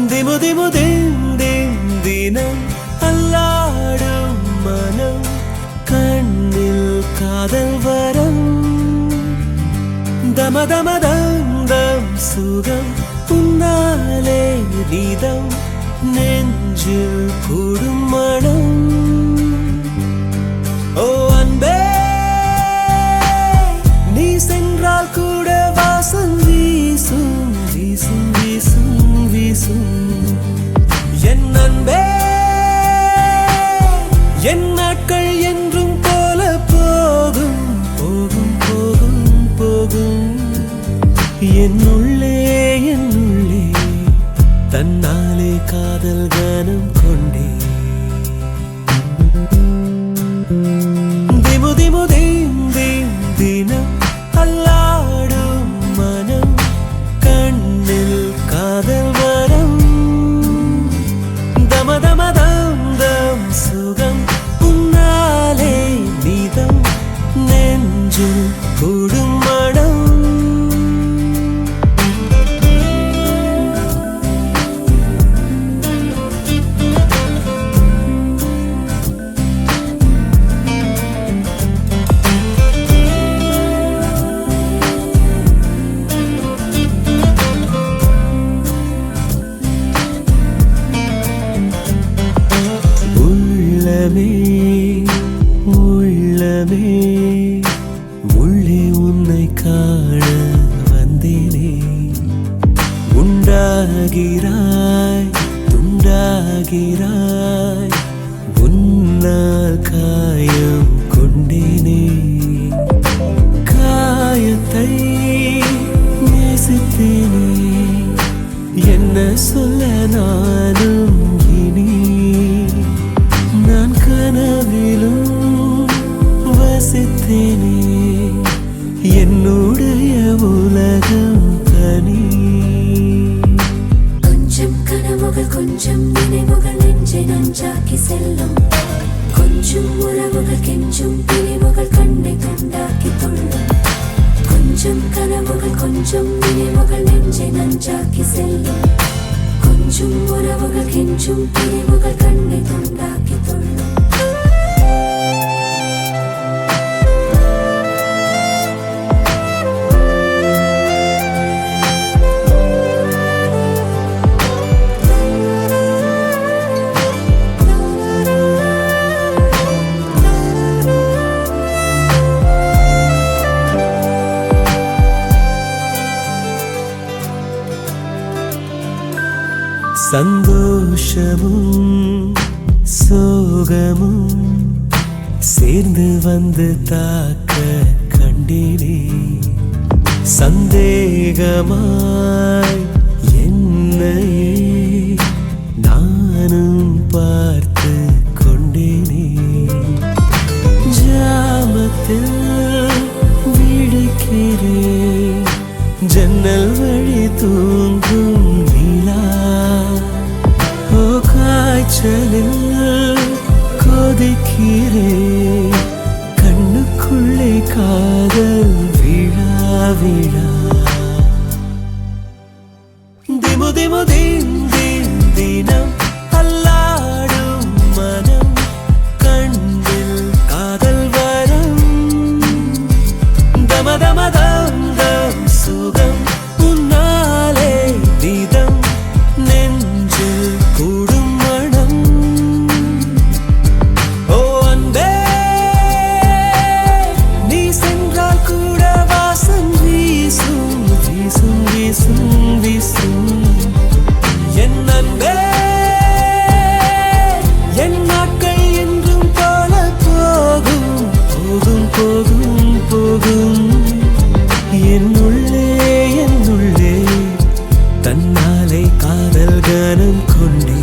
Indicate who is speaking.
Speaker 1: திமு திமு தினம் அல்லாடும் மனம் கண்ணில் காதல் வரம் தம தம தம் சுகம் உன்னாலே நீதம் நெஞ்சில் கூடும் மனம் ஓ அன்பே நீ சென்றால் கூட வாசம் வீசும் வீசும் வீசும் வீசும் என் அன்பே என் நாட்கள் என்றும் போல போகும் போகும் போகும் போகும் என்னுள்ளே தன்னாலே காதல் கானம் கொண்டே திமு திமு தினம் அல்லாடும் மனம் கண்ணில் காதல் வரம் தம தம தம் சுகம் உன்னாலே நீதம் நெஞ்சில் கூடும் மனம் உள்ளமே உள்ளே உன்னை காண வந்தேனே உண்டாகிறாய் துண்டாகிறாய் உன்னால் காயம் கொண்டேனே காயத்தை நேசித்தேனே என்ன சொல்ல நானும் இனி நான் கனவிலும் வசித்தேனே என்னுடைய உலகம் தனி
Speaker 2: கொஞ்சம் கனவுகள் கொஞ்சம் நினைவுகள் நெஞ்சை நஞ்சாக்கி செல்லும் கொஞ்சம் உறவுகள் கெஞ்சும் பிரிவுகள் கண்ணை துண்டாக்கி துள்ளும் கொஞ்சம் கனவுகள் கொஞ்சம் நினைவுகள் நெஞ்சை நஞ்சாக்கி செல்லும் கொஞ்சம் உறவுகள் கெஞ்சும் பிரிவுகள் கண்ணை துண்டாக்கி துள்ளும்
Speaker 1: சந்தோஷமும் சோகமும் சேர்ந்து வந்து தாக்க கண்டேனே சந்தேகமாய் என்னையே நானும் பார்த்து கொண்டேனே ஜாமத்தில் விழிக்கிறேன் ஜன்னல் வழி தூங்கும் நிலா ஓ காய்ச்சலில் கொதிக்கிறேன் கண்ணுக்குள்ளே காதல் விழா விழா திமு திமு தினம் அல்லாடும் மனம் கண்ணில் காதல் வரம் தம தம தம் சுகம் உன்னாலே நீதம் நெஞ்சில் கூடும் மனம் ஓ அன்பே நீ சென்றால் கூட வாசம் வீசும் வீசும் வீசும் வீசும் என் அன்பே என் நாட்கள் என்றும் போல போகும் போகும் போகும் போகும் என்னுள்ளே தன்னாலே காதல் கானம் கொண்டே